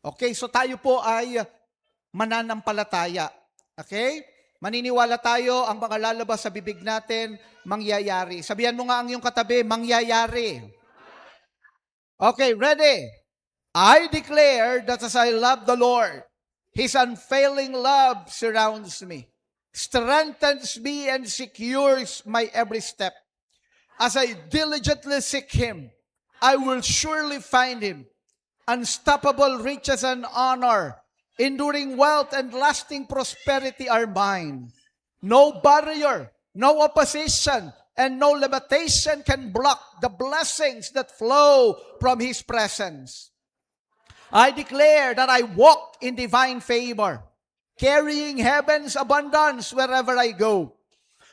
Okay, so tayo po ay mananampalataya. Okay? Maniniwala tayo, ang mga lalabas sa bibig natin, mangyayari. Sabihan mo nga ang iyong katabi, mangyayari. Okay, ready? I declare that as I love the Lord, His unfailing love surrounds me, strengthens me, and secures my every step. As I diligently seek Him, I will surely find Him. Unstoppable riches and honor, enduring wealth and lasting prosperity are mine. No barrier, no opposition, and no limitation can block the blessings that flow from His presence. I declare that I walk in divine favor, carrying heaven's abundance wherever I go.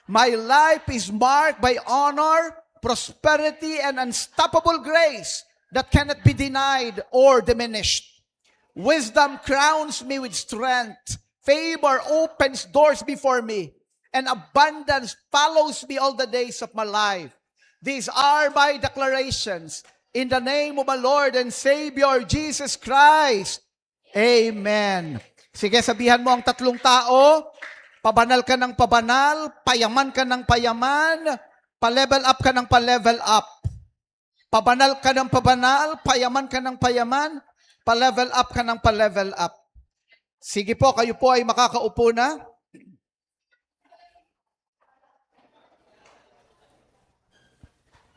My life is marked by honor, prosperity, and unstoppable grace that cannot be denied or diminished. Wisdom crowns me with strength. Favor opens doors before me, and abundance follows me all the days of my life. These are my declarations. In the name of my Lord and Savior, Jesus Christ. Amen. Sige, sabihan mo ang tatlong tao. Pabanal ka ng pabanal, payaman ka ng payaman, pa-level up ka ng pa-level up. Pabanal ka ng pabanal, payaman ka ng payaman, pa-level up ka ng pa-level up. Sige po, kayo po ay makakaupo na.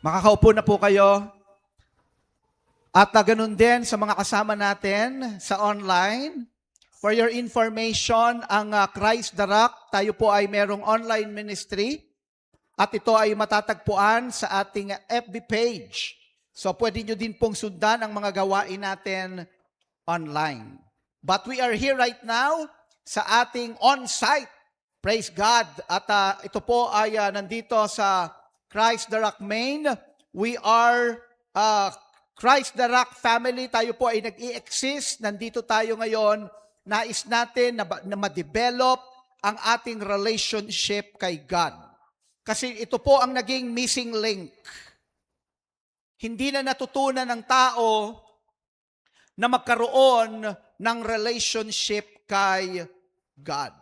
Makakaupo na po kayo. At ganun din sa mga kasama natin sa online. For your information, ang Christ the Rock, tayo po ay merong online ministry at ito ay matatagpuan sa ating FB page. So pwede nyo din pong sundan ang mga gawain natin online. But we are here right now sa ating on-site. Praise God. At ito po ay nandito sa Christ the Rock Main. We are Christ the Rock family. Tayo po ay nag-i-exist. Nandito tayo ngayon. Nais natin na ma-develop ang ating relationship kay God. Kasi ito po ang naging missing link. Hindi na natutunan ng tao na magkaroon ng relationship kay God.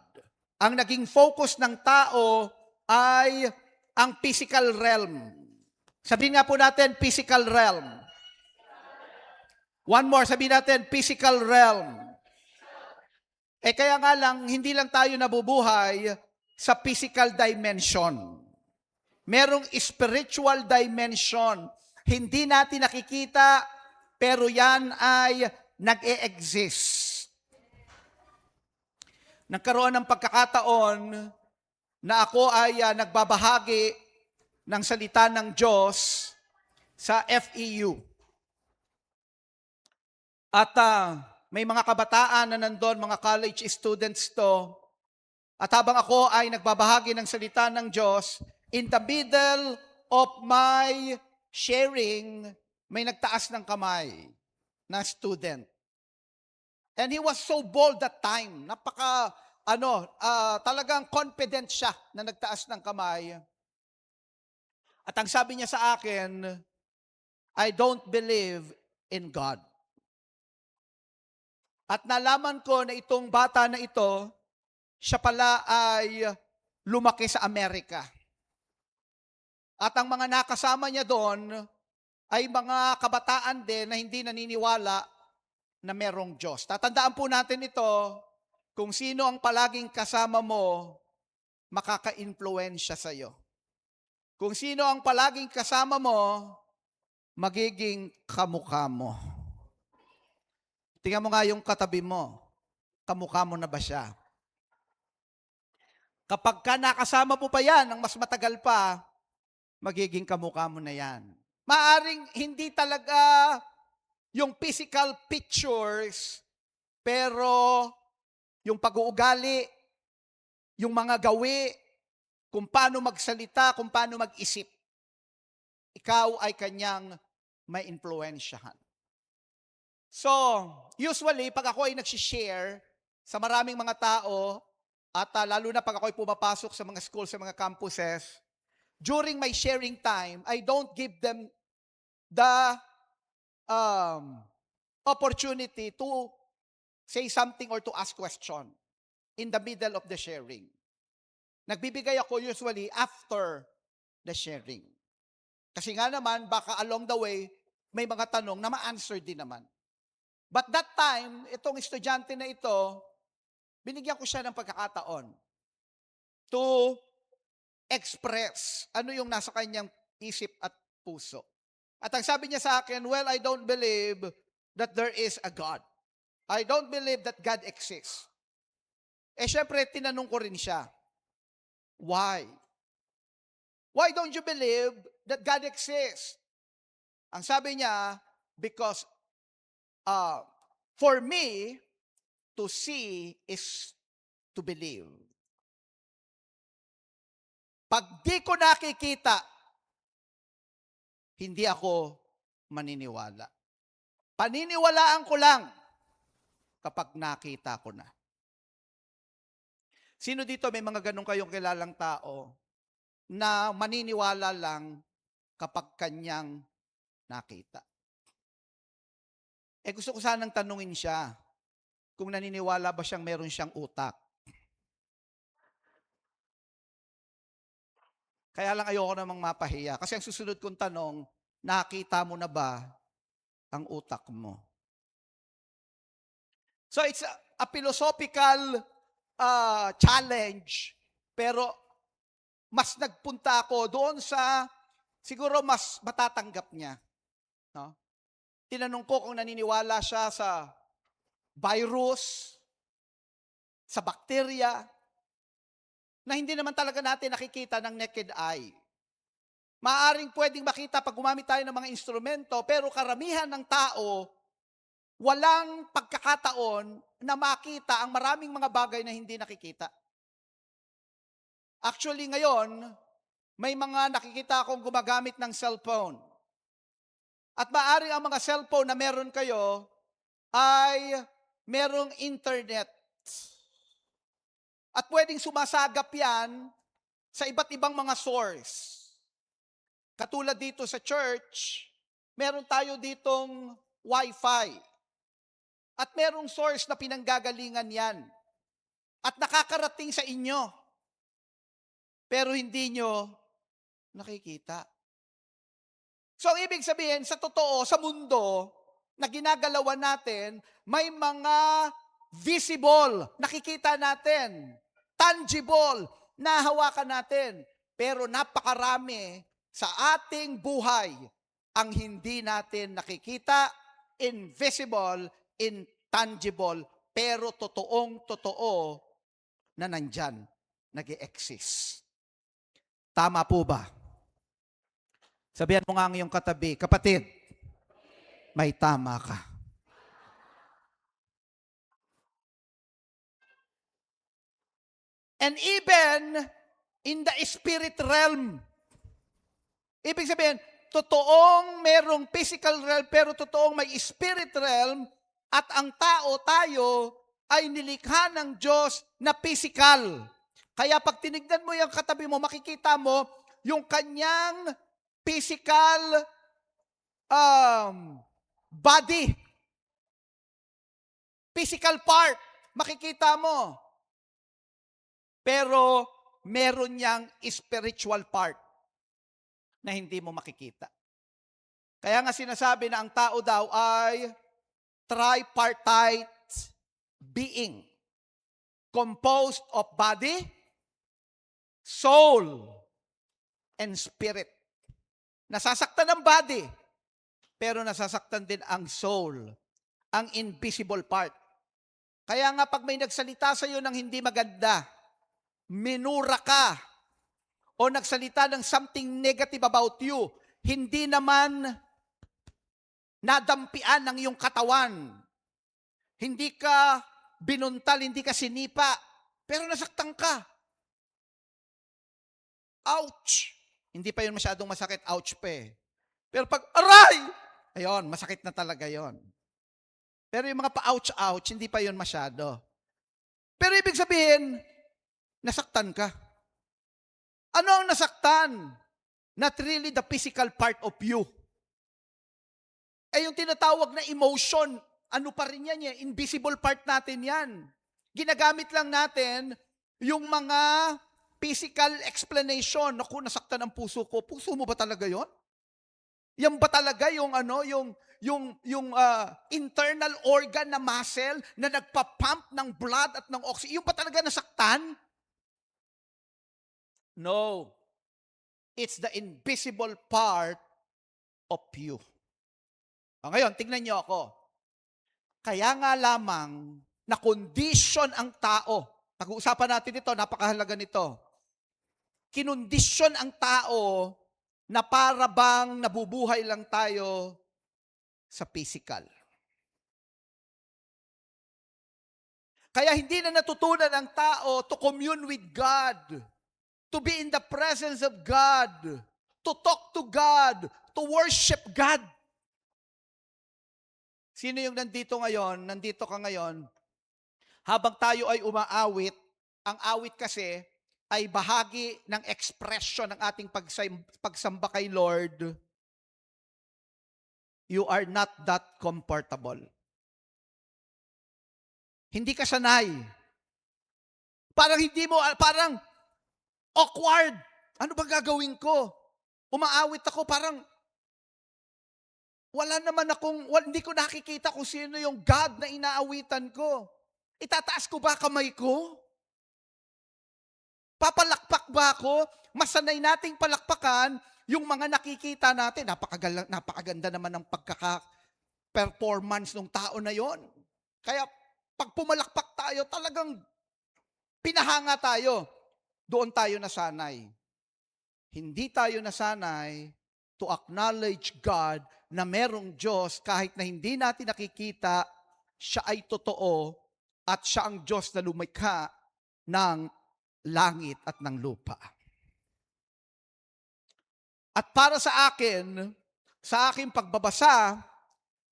Ang naging focus ng tao ay ang physical realm. Sabihin nga po natin, physical realm. One more, sabihin natin, physical realm. Kaya nga lang, hindi lang tayo nabubuhay sa physical dimension. Merong spiritual dimension. Hindi natin nakikita, pero yan ay nag-e-exist. Nagkaroon ng pagkakataon na ako ay nagbabahagi ng salita ng Diyos sa FEU. At may mga kabataan na nandun, mga college students to. At habang ako ay nagbabahagi ng salita ng Diyos, in the middle of my sharing, may nagtaas ng kamay na student. And he was so bold that time. Talagang confident siya na nagtaas ng kamay. At ang sabi niya sa akin, I don't believe in God. At nalaman ko na itong bata na ito, siya pala ay lumaki sa Amerika. At ang mga nakasama niya doon ay mga kabataan din na hindi naniniwala na merong Diyos. Tatandaan po natin ito, kung sino ang palaging kasama mo, makaka-influensya sa iyo. Kung sino ang palaging kasama mo, magiging kamukha mo. Tingnan mo nga yung katabi mo. Kamukha mo na ba siya? Kapag ka nakasama po pa yan, ng mas matagal pa, magiging kamukha mo na yan. Maaring hindi talaga yung physical pictures, pero yung pag-uugali, yung mga gawi, kung paano magsalita, kung paano mag-isip, ikaw ay kanyang may influensyahan. So, usually, pag ako ay nagsishare sa maraming mga tao, at lalo na pag ako ay pumapasok sa mga schools, sa mga campuses, during my sharing time, I don't give them the opportunity to say something or to ask question in the middle of the sharing. Nagbibigay ako usually after the sharing. Kasi nga naman, baka along the way, may mga tanong na ma-answer din naman. But that time, itong estudyante na ito, binigyan ko siya ng pagkakataon to express ano yung nasa kanyang isip at puso. At ang sabi niya sa akin, well, I don't believe that there is a God. I don't believe that God exists. Syempre, tinanong ko rin siya, why? Why don't you believe that God exists? Ang sabi niya, because for me, to see is to believe. Pag di ko nakikita, hindi ako maniniwala. Paniniwalaan ko lang kapag nakita ko na. Sino dito may mga ganun kayong kilalang tao na maniniwala lang kapag kanyang nakita? Gusto ko sanang tanungin siya kung naniniwala ba siyang meron siyang utak. Kaya lang ayoko namang mapahiya. Kasi ang susunod kong tanong, nakita mo na ba ang utak mo? So it's a philosophical challenge, pero mas nagpunta ako doon sa siguro mas matatanggap niya. No? Tinanong ko kung naniniwala siya sa virus, sa bakterya, na hindi naman talaga natin nakikita ng naked eye. Maaring pwedeng makita pag gumamit tayo ng mga instrumento, pero karamihan ng tao, walang pagkakataon na makita ang maraming mga bagay na hindi nakikita. Actually ngayon, may mga nakikita akong gumagamit ng cellphone. At maaring ang mga cellphone na meron kayo ay merong internet. At pwedeng sumasagap yan sa iba't ibang mga source. Katulad dito sa church, meron tayo ditong Wi-Fi. At merong source na pinanggagalingan yan. At nakakarating sa inyo. Pero hindi nyo nakikita. So, ang ibig sabihin, sa totoo, sa mundo na ginagalawan natin, may mga visible, nakikita natin, tangible, nahawakan natin. Pero napakarami sa ating buhay ang hindi natin nakikita, invisible, intangible, pero totoong-totoo na nandyan, nag-i-exist. Tama po ba? Sabihan mo nga ang iyong katabi, kapatid, may tama ka. And even in the spirit realm, ibig sabihin, totoong merong physical realm, pero totoong may spirit realm, at ang tao, tayo, ay nilikha ng Diyos na physical. Kaya pag tinignan mo yung katabi mo, makikita mo yung kanyang physical body. Physical part, makikita mo. Pero meron niyang spiritual part na hindi mo makikita. Kaya nga sinasabi na ang tao daw ay tripartite being, composed of body, soul, and spirit. Nasasaktan ang body, pero nasasaktan din ang soul, ang invisible part. Kaya nga pag may nagsalita sa iyo ng hindi maganda, minura ka, o nagsalita ng something negative about you, hindi naman nadampian ng iyong katawan. Hindi ka binuntal, hindi ka sinipa, pero nasaktan ka. Ouch! Hindi pa yun masyadong masakit, ouch pa eh. Pero pag, aray! Ayun, masakit na talaga yon. Pero yung mga pa-ouch-ouch, hindi pa yun masyado. Pero ibig sabihin, nasaktan ka. Ano ang nasaktan? Not really the physical part of you. Yung tinatawag na emotion, ano pa rin yan, invisible part natin yan. Ginagamit lang natin yung mga physical explanation. Naku, nasaktan ang puso ko. Puso mo ba talaga yon? Yan ba talaga yung internal organ na muscle na nagpa-pump ng blood at ng oxygen? Yung ba talaga nasaktan? No. It's the invisible part of you. Ngayon, tingnan niyo ako. Kaya nga lamang na condition ang tao. Pag-uusapan natin ito, napakahalaga nito. Kinondisyon ang tao na para bang nabubuhay lang tayo sa physical. Kaya hindi na natutunan ang tao to commune with God, to be in the presence of God, to talk to God, to worship God. Sino yung nandito ngayon, nandito ka ngayon, habang tayo ay umaawit, ang awit kasi ay bahagi ng expression ng ating pagsamba kay Lord, you are not that comfortable. Hindi ka sanay. Parang awkward. Ano ba gagawin ko? Umaawit ako, parang hindi ko nakikita kung sino yung God na inaawitan ko. Itataas ko ba kamay ko? Papalakpak ba ako? Masanay nating palakpakan yung mga nakikita natin. Napakaganda naman ng pagkaka-performance ng tao na yon. Kaya pag pumalakpak tayo, talagang pinahanga tayo. Doon tayo nasanay. Hindi tayo nasanay to acknowledge God na merong Diyos kahit na hindi natin nakikita, siya ay totoo at siya ang Diyos na lumikha ng langit at ng lupa. At para sa akin, sa aking pagbabasa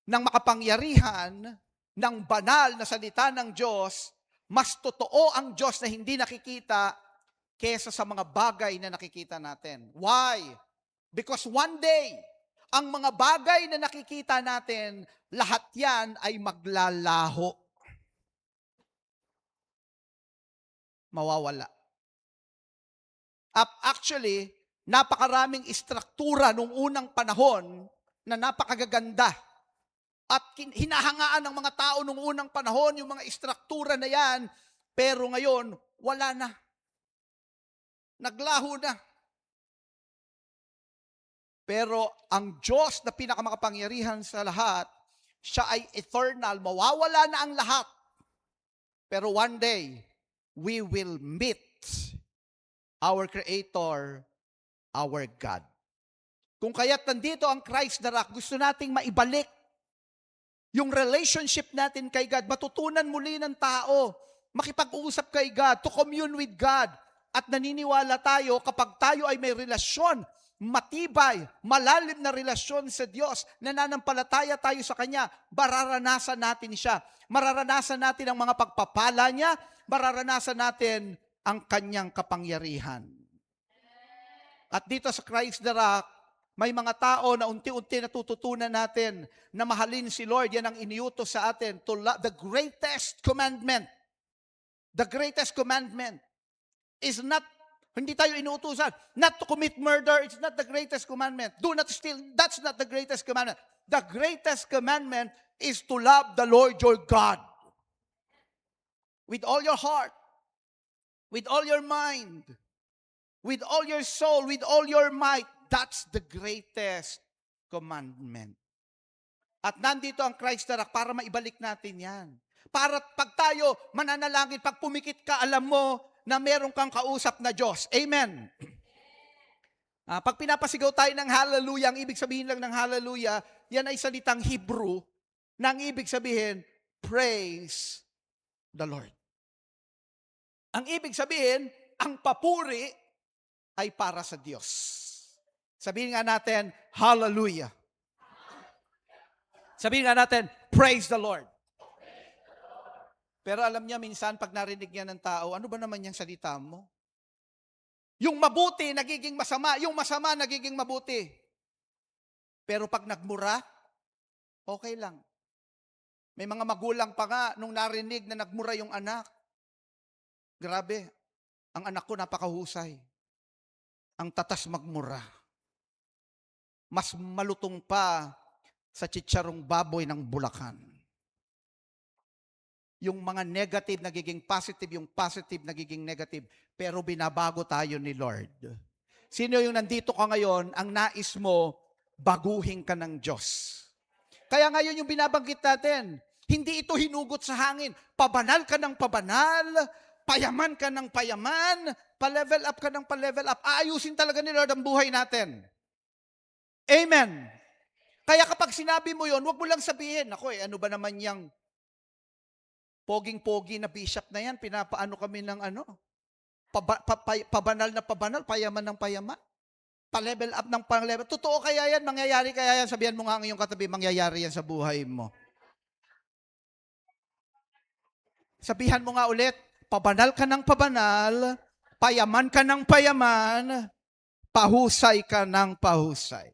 ng makapangyarihan ng banal na salita ng Diyos, mas totoo ang Diyos na hindi nakikita kesa sa mga bagay na nakikita natin. Why? Because one day, ang mga bagay na nakikita natin, lahat yan ay maglalaho. Mawawala. Actually, napakaraming istruktura nung unang panahon na napakagaganda. At hinahangaan ng mga tao nung unang panahon, yung mga istruktura na yan, pero ngayon, wala na. Naglaho na. Pero ang Diyos na pinakamakapangyarihan sa lahat, siya ay eternal, mawawala na ang lahat. Pero one day, we will meet our Creator, our God. Kung kaya't nandito ang Christ the Rock, gusto nating maibalik yung relationship natin kay God. Matutunan muli ng tao, makipag-usap kay God, to commune with God. At naniniwala tayo kapag tayo ay may relasyon, matibay, malalim na relasyon sa Diyos, nananampalataya tayo sa Kanya, mararanasan natin siya. Mararanasan natin ang mga pagpapala niya, mararanasan natin ang Kanyang kapangyarihan. At dito sa Christ the Rock, may mga tao na unti-unti natututunan natin na mahalin si Lord. Yan ang iniutos sa atin, to love. The greatest commandment is not, hindi tayo inuutusan, not to commit murder. It's not the greatest commandment. Do not steal. That's not the greatest commandment. The greatest commandment is to love the Lord your God with all your heart, with all your mind, with all your soul, with all your might. That's the greatest commandment. At nandito ang Christ the Rock para maibalik natin yan. Para pag tayo mananalangin, pag pumikit ka, alam mo na meron kang kausap na Diyos. Amen. Pag pinapasigaw tayo ng hallelujah, ang ibig sabihin lang ng hallelujah, yan ay salitang Hebrew na ang ibig sabihin, praise the Lord. Ang ibig sabihin, ang papuri ay para sa Diyos. Sabihin nga natin, hallelujah. Sabihin nga natin, praise the Lord. Pero alam niya, minsan pag narinig niya ng tao, ano ba naman yung salita mo? Yung mabuti, nagiging masama. Yung masama, nagiging mabuti. Pero pag nagmura, okay lang. May mga magulang pa nga nung narinig na nagmura yung anak. Grabe, ang anak ko napakahusay. Ang tatas magmura. Mas malutong pa sa chicharong baboy ng Bulacan. Yung mga negative nagiging positive, yung positive nagiging negative, pero binabago tayo ni Lord. Sino yung nandito ka ngayon, ang nais mo, baguhin ka ng Diyos. Kaya ngayon yung binabanggit natin, hindi ito hinugot sa hangin. Pabanal ka ng pabanal, payaman ka ng payaman, pa-level up ka ng pa-level up. Aayusin talaga ni Lord ang buhay natin. Amen. Kaya kapag sinabi mo yon, huwag mo lang sabihin, ako ano ba naman yung poging-pogi na bishop na yan, pinapaano kami ng pabanal na pabanal, payaman ng payaman. Pa-level up ng pa-level. Totoo kaya yan? Mangyayari kaya yan? Sabihan mo nga ang iyong katabi, mangyayari yan sa buhay mo. Sabihan mo nga ulit, pabanal ka ng pabanal, payaman ka ng payaman, pahusay ka ng pahusay.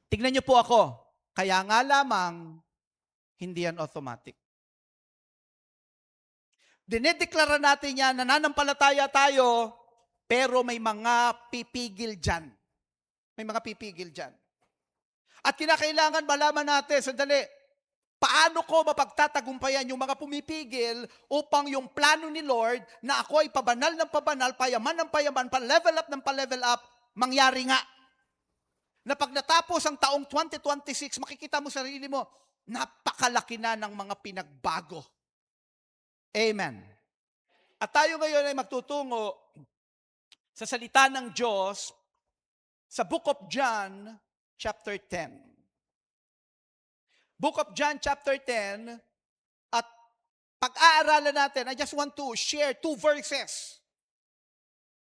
Tignan niyo po ako, kaya nga lamang, hindi yan automatic. Dinedeklara natin yan, nananampalataya tayo, pero may mga pipigil dyan. May mga pipigil dyan. At kinakailangan malaman natin, sandali, paano ko mapagtatagumpayan yung mga pumipigil upang yung plano ni Lord na ako ay pabanal ng pabanal, payaman ng payaman, pa-level up ng pa-level up, mangyari nga. Na pag natapos ang taong 2026, makikita mo sarili mo, napakalaki na ng mga pinagbago. Amen. At tayo ngayon ay magtutungo sa salita ng Diyos sa Book of John, chapter 10. Book of John, chapter 10, at pag-aaralan natin, I just want to share 2 verses.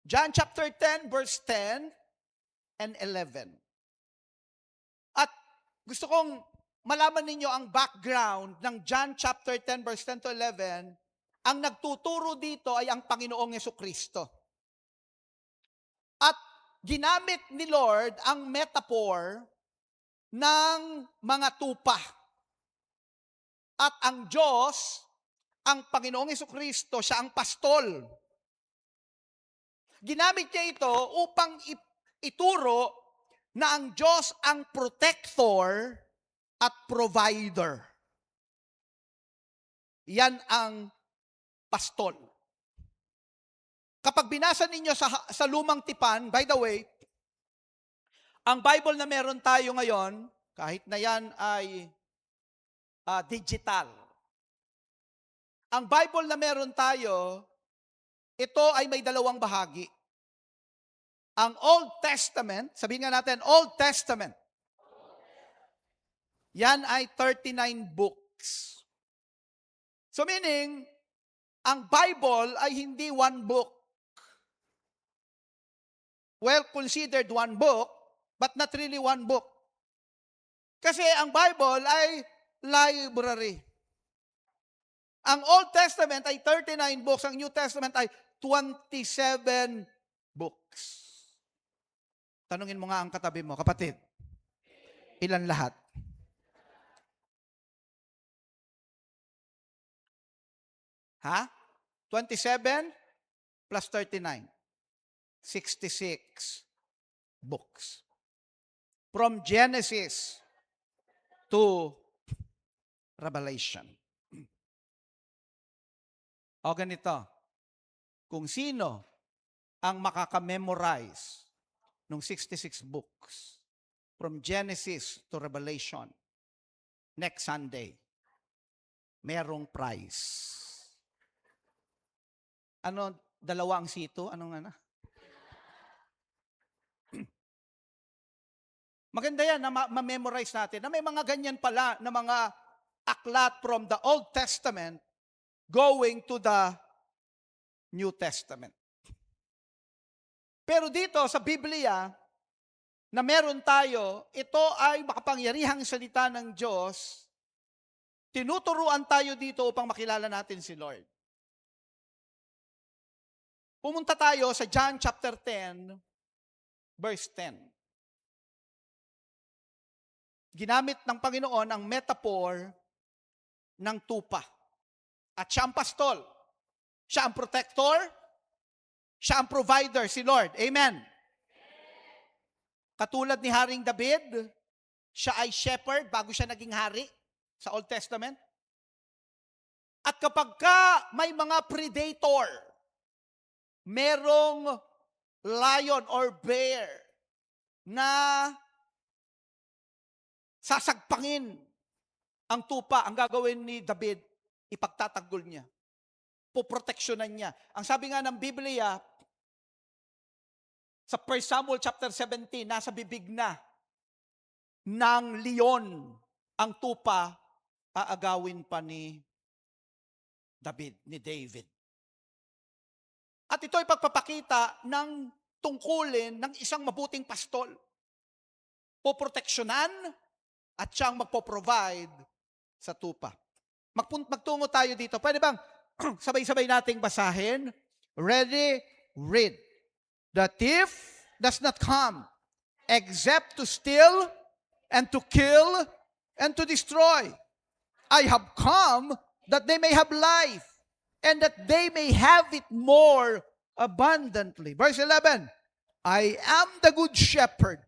John chapter 10, verse 10 and 11. At gusto kong malaman ninyo ang background ng John chapter 10, verse 10 to 11. Ang nagtuturo dito ay ang Panginoong Jesucristo. At ginamit ni Lord ang metaphor ng mga tupa. At ang Diyos, ang Panginoong Jesucristo, siya ang pastol. Ginamit niya ito upang ituro na ang Diyos ang protector at provider. Yan ang pastol. Kapag binasa ninyo sa lumang tipan, by the way, ang Bible na meron tayo ngayon, kahit na yan ay digital. Ang Bible na meron tayo, ito ay may dalawang bahagi. Ang Old Testament, sabihin nga natin, Old Testament. Yan ay 39 books. So meaning, ang Bible ay hindi one book. Well, considered one book, but not really one book. Kasi ang Bible ay library. Ang Old Testament ay 39 books, ang New Testament ay 27 books. Tanungin mo nga ang katabi mo, kapatid, ilan lahat? Ha? 27 plus 39. 66 books. From Genesis to Revelation. O ganito, kung sino ang makaka-memorize ng 66 books from Genesis to Revelation, next Sunday, merong prize. Ano, dalawa ang sito? Anong ano? Maganda yan na ma-memorize natin na may mga ganyan pala na mga aklat from the Old Testament going to the New Testament. Pero dito sa Biblia, na meron tayo, ito ay makapangyarihang salita ng Diyos. Tinuturuan tayo dito upang makilala natin si Lord. Pumunta tayo sa John chapter 10, verse 10. ginamit ng Panginoon ang metaphor ng tupa. At siya ang pastol. Siya ang protector. Siya ang provider, si Lord. Amen. Katulad ni Haring David, siya ay shepherd bago siya naging hari sa Old Testament. At kapag ka may mga predator, merong lion or bear na sasagpangin ang tupa, ang gagawin ni David, ipagtatanggol niya. Poproteksyonan niya. Ang sabi nga ng Biblia, sa 1 Samuel chapter 17, nasa bibig na ng leon ang tupa, aagawin pa ni David. At ito ay pagpapakita ng tungkulin ng isang mabuting pastol. Poproteksyonan at siyang magpo-provide sa tupa. Magtungo tayo dito. Pwede bang sabay-sabay nating basahin? Ready? Read. The thief does not come except to steal and to kill and to destroy. I have come that they may have life and that they may have it more abundantly. Verse 11, I am the good shepherd.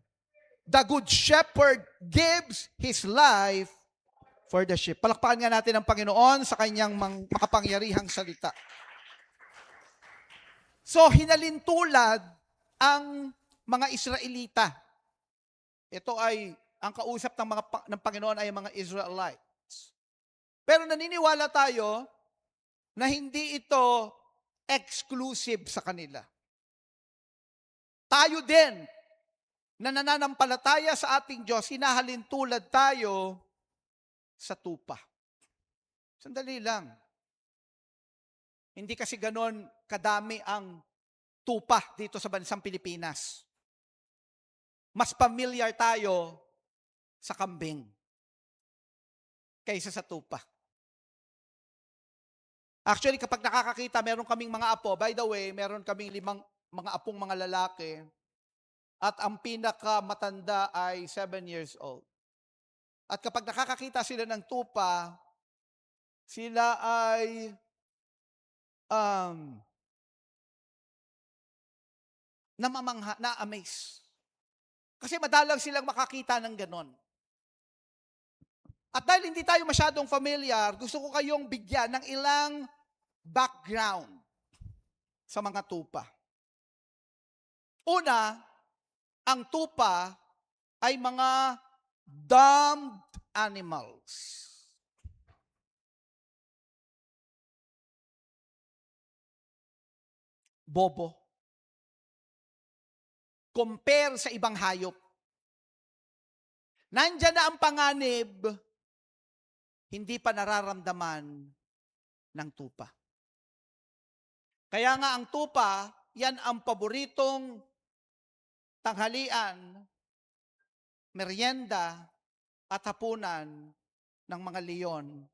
The good shepherd gives his life for the sheep. Palakpakan nga natin ang Panginoon sa kanyang makapangyarihang salita. So, hinalintulad ang mga Israelita. Ito ay, ang kausap ng Panginoon ay mga Israelites. Pero naniniwala tayo na hindi ito exclusive sa kanila. Tayo din, na nananampalataya sa ating Diyos, hinahalintulad tayo sa tupa. Sandali lang. Hindi kasi ganon kadami ang tupa dito sa bansang Pilipinas. Mas familiar tayo sa kambing kaysa sa tupa. Actually, kapag nakakakita, meron kaming mga apo. By the way, meron kaming 5 mga apong mga lalaki. At ang pinakamatanda ay 7 years old. At kapag nakakakita sila ng tupa, sila ay namamangha, na-amaze. Kasi madalang silang makakita ng ganon. At dahil hindi tayo masyadong familiar, gusto ko kayong bigyan ng ilang background sa mga tupa. Una, ang tupa ay mga dumb animals. Bobo. Compare sa ibang hayop. Nandyan na ang panganib, hindi pa nararamdaman ng tupa. Kaya nga ang tupa, yan ang paboritong tanghalian, merienda, at hapunan ng mga leon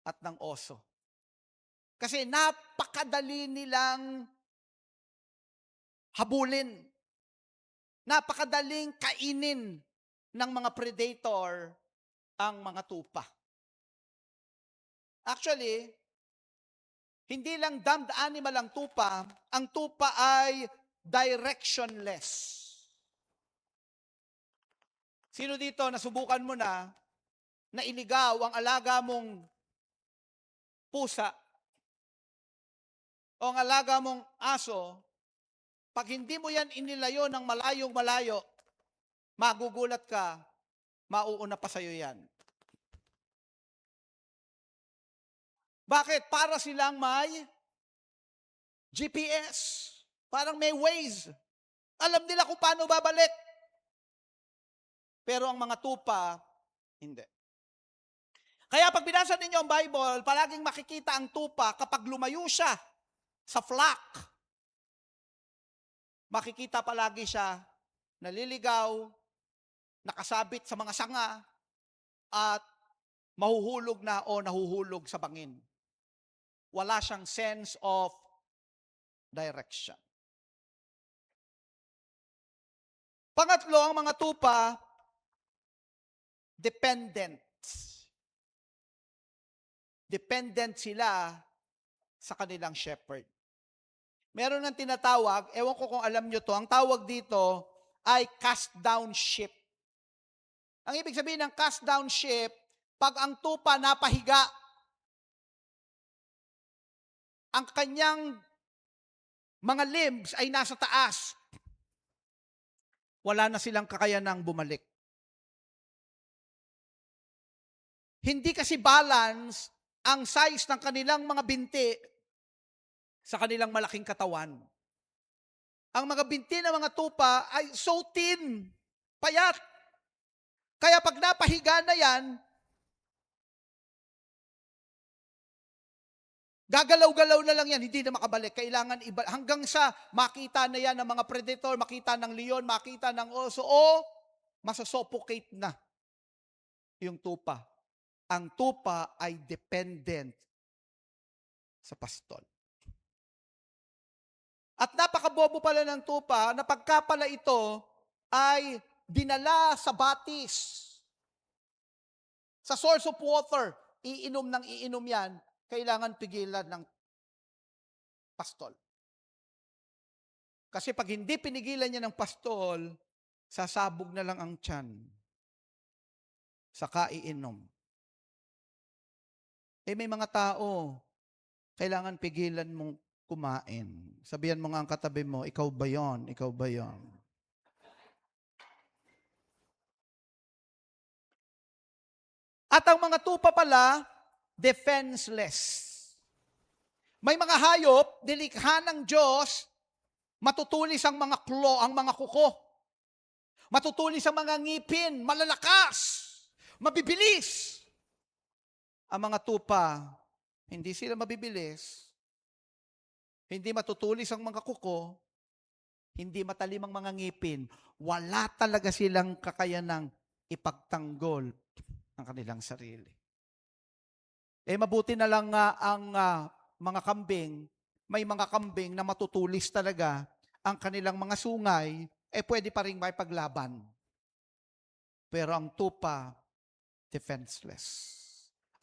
at ng oso. Kasi napakadali nilang habulin. Napakadaling kainin ng mga predator ang mga tupa. Actually, hindi lang dumb animal ang tupa ay directionless. Sino dito nasubukan mo na iligaw ang alaga mong pusa o ang alaga mong aso, pag hindi mo yan inilayo ng malayong-malayo, magugulat ka, mauuna pa sa'yo yan. Bakit? Para silang may GPS. Parang may Waze. Alam nila kung paano babalik. Pero ang mga tupa, hindi. Kaya pag binasa ninyo ang Bible, palaging makikita ang tupa kapag lumayo siya sa flock. Makikita palagi siya naliligaw, nakasabit sa mga sanga, at mahuhulog na o nahuhulog sa bangin. Wala siyang sense of direction. Pangatlo, ang mga tupa, dependents. Dependent sila sa kanilang shepherd. Meron ng tinatawag, ewan ko kung alam nyo to, ang tawag dito ay cast down ship. Ang ibig sabihin ng cast down ship, pag ang tupa napahiga, ang kanyang mga limbs ay nasa taas, wala na silang kakayanang bumalik. Hindi kasi balance ang size ng kanilang mga binti sa kanilang malaking katawan. Ang mga binti ng mga tupa ay so thin, payat. Kaya pag napahiga na yan, gagalaw-galaw na lang yan, hindi na makabalik. Kailangan iba, hanggang sa makita na yan ng mga predator, makita ng leon, makita ng oso, o masasuffocate na yung tupa. Ang tupa ay dependent sa pastol. At napakabobo pala ng tupa na pagka pala ito ay dinala sa batis, sa source of water, iinom yan, kailangan pigilan ng pastol. Kasi pag hindi pinigilan niya ng pastol, sasabog na lang ang tiyan. Saka iinom. May mga tao, kailangan pigilan mong kumain. Sabihan mo nga ang katabi mo, ikaw ba yon? Ikaw ba yon? At ang mga tupa pala, defenseless. May mga hayop, nilikha ng Diyos, matutulis ang mga claw, ang mga kuko. Matutulis ang mga ngipin, malalakas, mabibilis. Ang mga tupa, hindi sila mabibilis, hindi matutulis ang mga kuko, hindi matalim ang mga ngipin, wala talaga silang kakayanang ipagtanggol ang kanilang sarili. Mabuti na lang nga ang mga kambing, may mga kambing na matutulis talaga ang kanilang mga sungay, pwede pa rin may paglaban. Pero ang tupa, defenseless.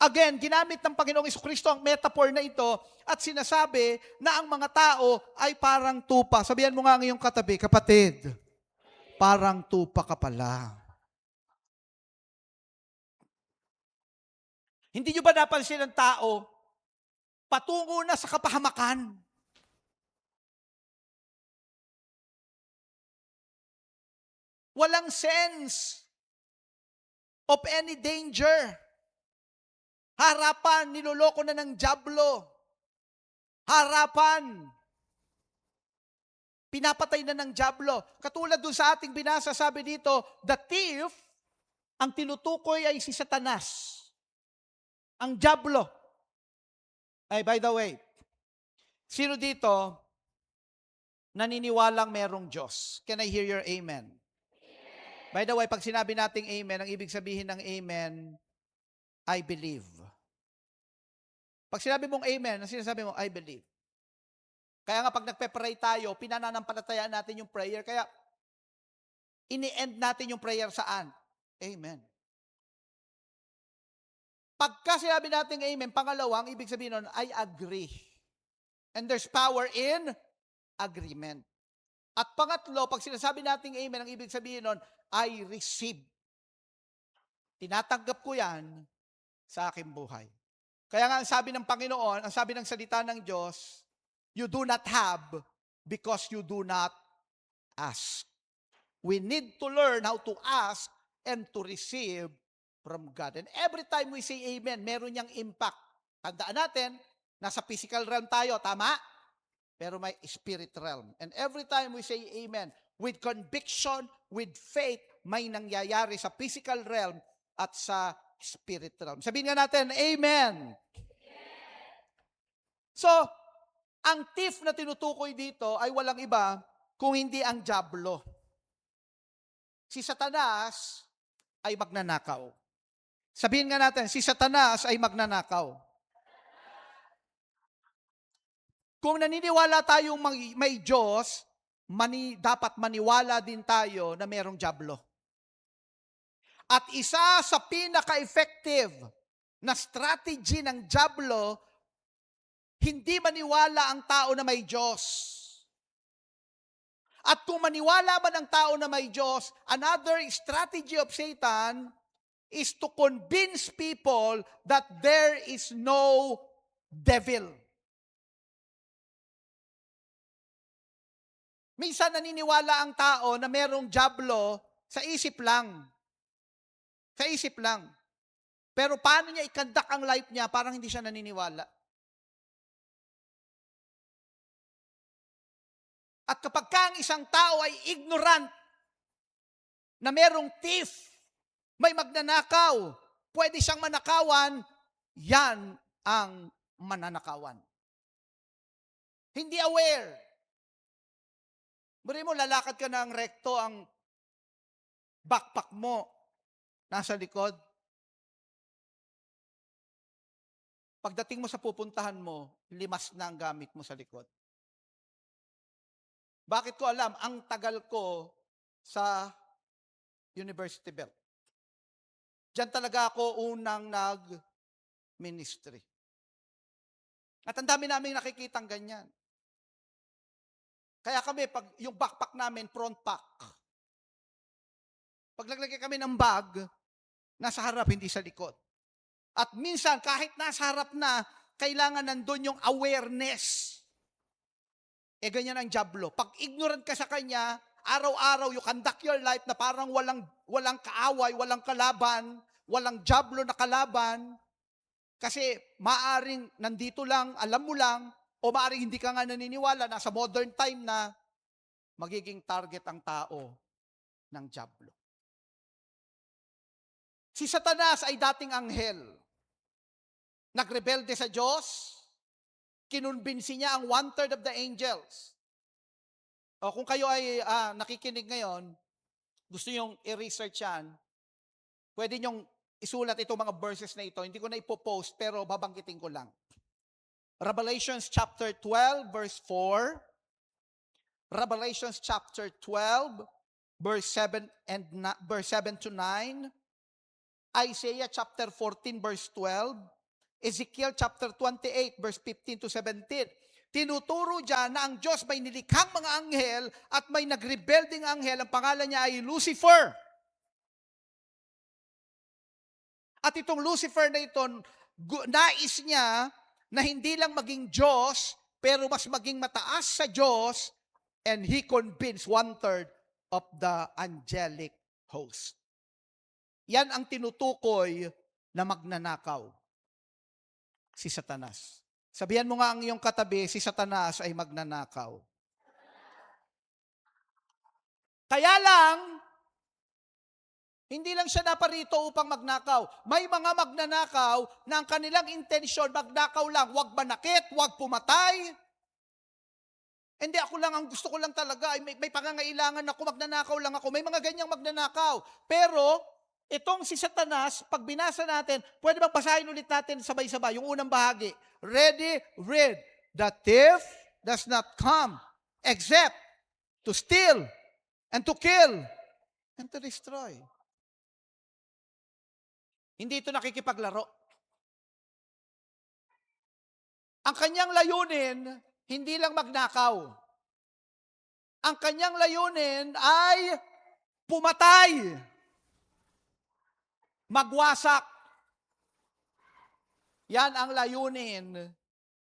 Again, ginamit ng Panginoong Jesucristo ang metaphor na ito at sinasabi na ang mga tao ay parang tupa. Sabihan mo nga ang iyong katabi, kapatid, parang tupa ka pala. Hindi nyo ba napansin ng tao, patungo na sa kapahamakan? Walang sense of any danger. Harapan, niloloko na ng dyablo. Harapan, pinapatay na ng dyablo. Katulad dun sa ating binasa, sabi dito, the thief, ang tinutukoy ay si Satanas. Ang dyablo. Ay, by the way, sino dito naniniwalang merong Diyos? Can I hear your amen? By the way, pag sinabi nating amen, ang ibig sabihin ng amen, I believe. Pag sinabi mong amen, ang sinasabi mo, I believe. Kaya nga pag nagpe-pray tayo, pinananampalatayaan natin yung prayer, kaya ini-end natin yung prayer saan? Amen. Pagka sinabi natin amen, pangalawa, ang ibig sabihin nun, I agree. And there's power in agreement. At pangatlo, pag sinasabi natin amen, ang ibig sabihin nun, I receive. Tinatanggap ko yan sa aking buhay. Kaya nga ang sabi ng Panginoon, ang sabi ng salita ng Diyos, you do not have because you do not ask. We need to learn how to ask and to receive from God. And every time we say amen, meron niyang impact. Tandaan natin, nasa physical realm tayo, tama? Pero may spirit realm. And every time we say amen, with conviction, with faith, may nangyayari sa physical realm at sa spirit realm. Sabihin nga natin, amen. So, ang thief na tinutukoy dito ay walang iba kung hindi ang dyablo. Si Satanas ay magnanakaw. Sabihin nga natin, si Satanas ay magnanakaw. Kung naniniwala tayong may Diyos, dapat maniwala din tayo na mayroong dyablo. At isa sa pinaka-effective na strategy ng dyablo, hindi maniwala ang tao na may Diyos. At kung maniwala man ang tao na may Diyos, another strategy of Satan is to convince people that there is no devil. Minsan naniniwala ang tao na merong dyablo sa isip lang. Sa isip lang. Pero paano niya ikandak ang life niya, parang hindi siya naniniwala. At kapag ang isang tao ay ignorant, na merong thief, may magnanakaw, pwede siyang manakawan, yan ang mananakawan. Hindi aware. Bari mo, lalakad ka ng rekto, ang backpack mo nasa likod. Pagdating mo sa pupuntahan mo, limas na ang gamit mo sa likod. Bakit ko alam? Ang tagal ko sa University Belt. Diyan talaga ako unang nag-ministry. At ang dami namin nakikitang ganyan. Kaya kami, pag yung backpack namin, front pack. Pag naglagay kami ng bag, nasa harap, hindi sa likod. At minsan, kahit nasa harap na, kailangan nandun yung awareness. Ganyan ang dyablo. Pag ignorant ka sa kanya, araw-araw, you conduct your life na parang walang kaaway, walang kalaban, walang dyablo na kalaban, kasi maaring nandito lang, alam mo lang, o maaring hindi ka nga naniniwala, nasa modern time na, magiging target ang tao ng dyablo. Si Satanas ay dating anghel. Nagrebelde sa Diyos, kinunbinsi niya ang 1/3 of the angels. O kung kayo ay nakikinig ngayon, gusto nyong i-research yan, pwede nyong isulat itong mga verses na ito. Hindi ko na ipopost, pero babanggitin ko lang. Revelations chapter 12, verse 4. Revelations chapter 12, verse 7 to 9. Isaiah chapter 14, verse 12. Ezekiel chapter 28, verse 15 to 17. Tinuturo dyan na ang Diyos may nilikhang mga anghel at may nagrebelding anghel. Ang pangalan niya ay Lucifer. At itong Lucifer na ito, nais niya na hindi lang maging Diyos, pero mas maging mataas sa Diyos, and he convinced 1/3 of the angelic host. Yan ang tinutukoy na magnanakaw. Si Satanas. Sabihan mo nga ang iyong katabi, si Satanas ay magnanakaw. Kaya lang, hindi lang siya naparito upang magnakaw. May mga magnanakaw na ang kanilang intensyon, magnakaw lang, wag manakit, wag pumatay. Hindi, ako lang, ang gusto ko lang talaga, ay may pangangailangan ako, magnanakaw lang ako. May mga ganyang magnanakaw. Pero, itong si Satanas, pag binasa natin, pwede bang basahin ulit natin sabay-sabay, yung unang bahagi. Ready, read. The thief does not come except to steal and to kill and to destroy. Hindi ito nakikipaglaro. Ang kanyang layunin, hindi lang magnakaw. Ang kanyang layunin ay pumatay. Magwasak. Yan ang layunin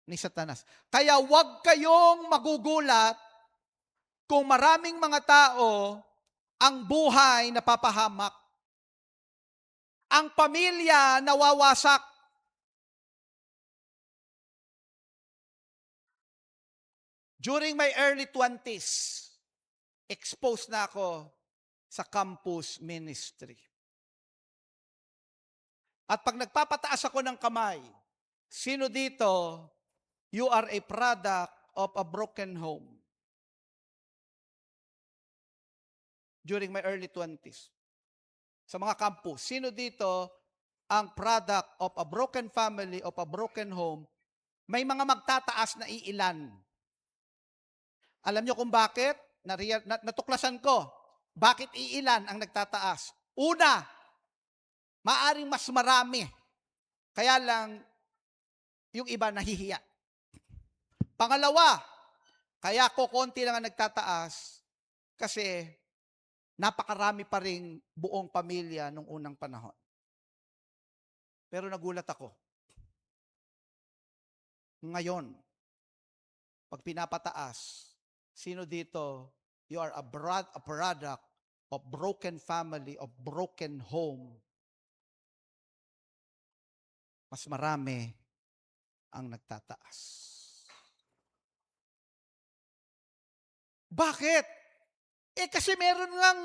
ni Satanas. Kaya huwag kayong magugulat kung maraming mga tao ang buhay napapahamak. Ang pamilya nawawasak. During my early 20s, exposed na ako sa campus ministry. At pag nagpapataas ako ng kamay, sino dito, you are a product of a broken home? During my early 20s. Sa mga campus, sino dito ang product of a broken family, of a broken home? May mga magtataas na iilan. Alam niyo kung bakit? Natuklasan ko. Bakit iilan ang nagtataas? Una, Maaring mas marami. Kaya lang, yung iba nahihiya. Pangalawa, kaya konti lang ang nagtataas kasi napakarami pa ring buong pamilya nung unang panahon. Pero nagulat ako. Ngayon, pag pinapataas, sino dito, you are a product of broken family, of broken home. Mas marami ang nagtataas. Bakit? Kasi meron ngang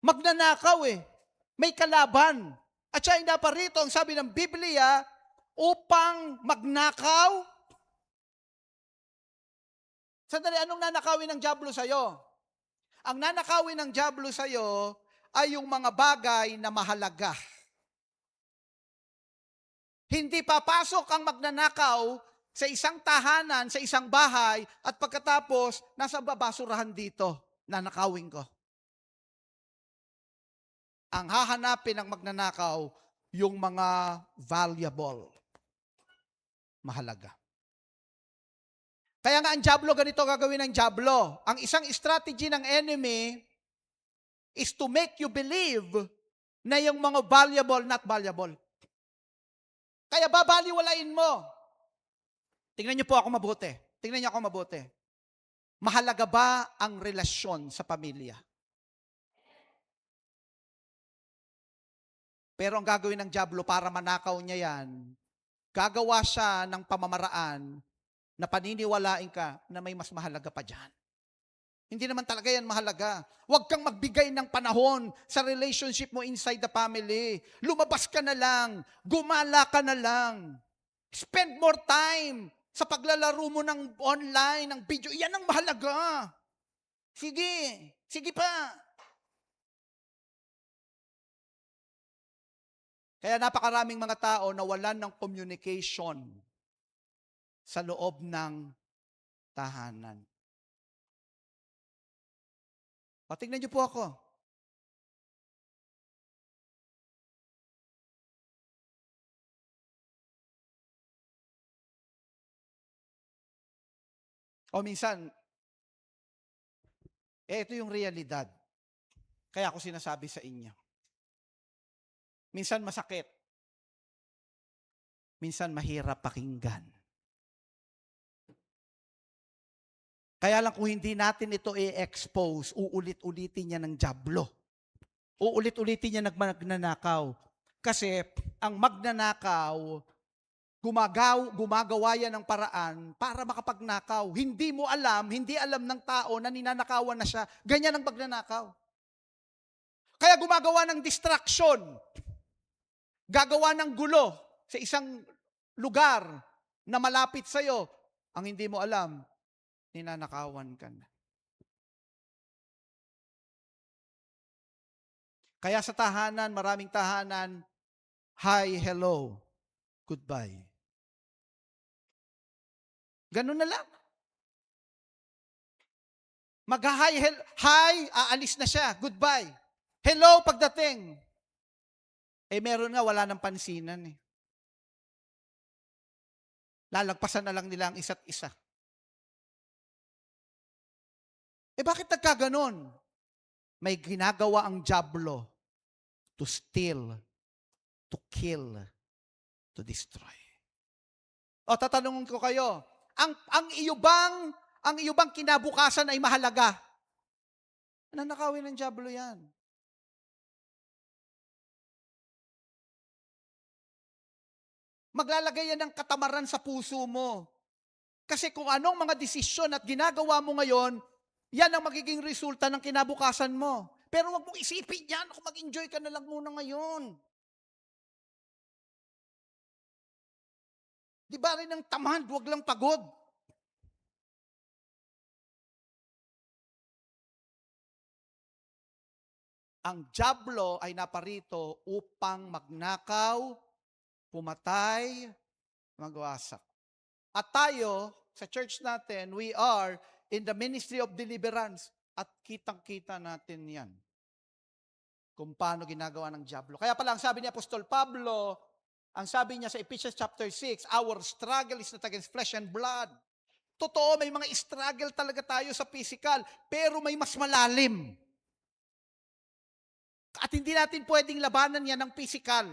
magnanakaw eh. May kalaban. At siya hindi pa rito, ang sabi ng Biblia, upang magnakaw. Sandali, anong nanakawin ng dyablo sa'yo? Ang nanakawin ng dyablo sa'yo ay yung mga bagay na mahalaga. Hindi papasok ang magnanakaw sa isang tahanan, sa isang bahay, at pagkatapos, nasa babasurahan dito, nanakawin ko. Ang hahanapin ng magnanakaw, yung mga valuable, mahalaga. Kaya nga ang dyablo, ganito gagawin ng dyablo. Ang isang strategy ng enemy is to make you believe na yung mga valuable, not valuable. Kaya babaliwalain mo. Tingnan niyo po ako mabuti. Tingnan niyo ako mabuti. Mahalaga ba ang relasyon sa pamilya? Pero ang gagawin ng dyablo para manakaw niya yan, gagawa siya ng pamamaraan na paniniwalain ka na may mas mahalaga pa dyan. Hindi naman talaga yan mahalaga. Huwag kang magbigay ng panahon sa relationship mo inside the family. Lumabas ka na lang. Gumala ka na lang. Spend more time sa paglalaro mo ng online, ng video. Yan ang mahalaga. Sige. Sige pa. Kaya napakaraming mga tao na walan ng communication sa loob ng tahanan. O, tingnan niyo po ako. O minsan, ito yung realidad. Kaya ako sinasabi sa inyo. Minsan masakit. Minsan mahirap pakinggan. Kaya lang kung hindi natin ito i-expose, uulit-ulitin niya ng dyablo. Uulit-ulitin niya magnanakaw. Kasi ang magnanakaw, gumagawa yan ng paraan para makapagnakaw. Hindi mo alam, hindi alam ng tao na ninanakawan na siya. Ganyan ang magnanakaw. Kaya gumagawa ng distraction. Gagawa ng gulo sa isang lugar na malapit sa'yo. Ang hindi mo alam, ninanakawan ka na. Kaya sa tahanan, maraming tahanan, hi, hello, goodbye. Ganun na lang. Mag-hi, aalis na siya, goodbye. Hello, pagdating. Meron nga, wala ng pansinan eh. Lalagpasan na lang nila ang isa't isa. Bakit nagkaganon? May ginagawa ang dyablo to steal, to kill, to destroy. O tatanungin ko kayo, ang iyo bang kinabukasan ay mahalaga? Nanakawin ng dyablo yan. Maglalagay yan ng katamaran sa puso mo. Kasi kung anong mga desisyon at ginagawa mo ngayon, yan ang magiging resulta ng kinabukasan mo. Pero wag mong isipin yan, kung mag-enjoy ka na lang muna ngayon. Di ba rin ang tamad, wag lang pagod. Ang dyablo ay naparito upang magnakaw, pumatay, magwasak. At tayo, sa church natin, we are in the ministry of deliverance. At kitang-kita natin yan. kung paano ginagawa ng dyablo. Kaya pala ang sabi ni Apostol Pablo, ang sabi niya sa Ephesians chapter 6, our struggle is not against flesh and blood. Totoo, may mga struggle talaga tayo sa physical, pero may mas malalim. At hindi natin pwedeng labanan yan ng physical.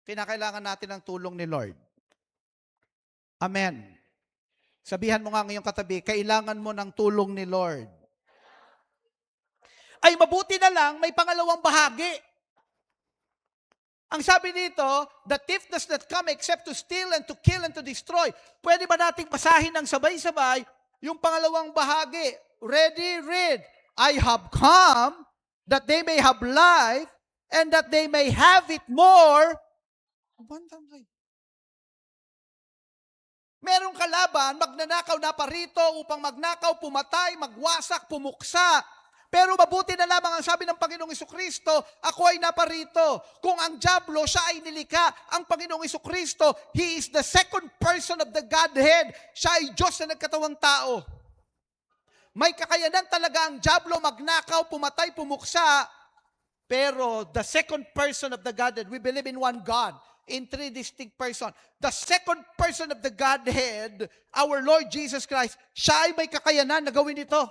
Kinakailangan natin ng tulong ni Lord. Amen. Sabihan mo nga ngayong katabi, kailangan mo ng tulong ni Lord. Ay mabuti na lang, may pangalawang bahagi. Ang sabi dito, the thief does not come except to steal and to kill and to destroy. Pwede ba nating basahin ng sabay-sabay yung pangalawang bahagi? Ready, read. I have come that they may have life and that they may have it more abundantly. Merong kalaban, magnanakaw na parito upang magnakaw, pumatay, magwasak, pumuksa. Pero mabuti na lamang ang sabi ng Panginoong Jesucristo, ako ay naparito. Kung ang dyablo, siya ay nilikha. Ang Panginoong Jesucristo, He is the second person of the Godhead. Siya ay Diyos na nagkatawang tao. May kakayanan talaga ang dyablo, magnakaw, pumatay, pumuksa. Pero the second person of the Godhead, we believe in one God, in three distinct persons. The second person of the Godhead, our Lord Jesus Christ, siya ay may kakayanan na gawin ito.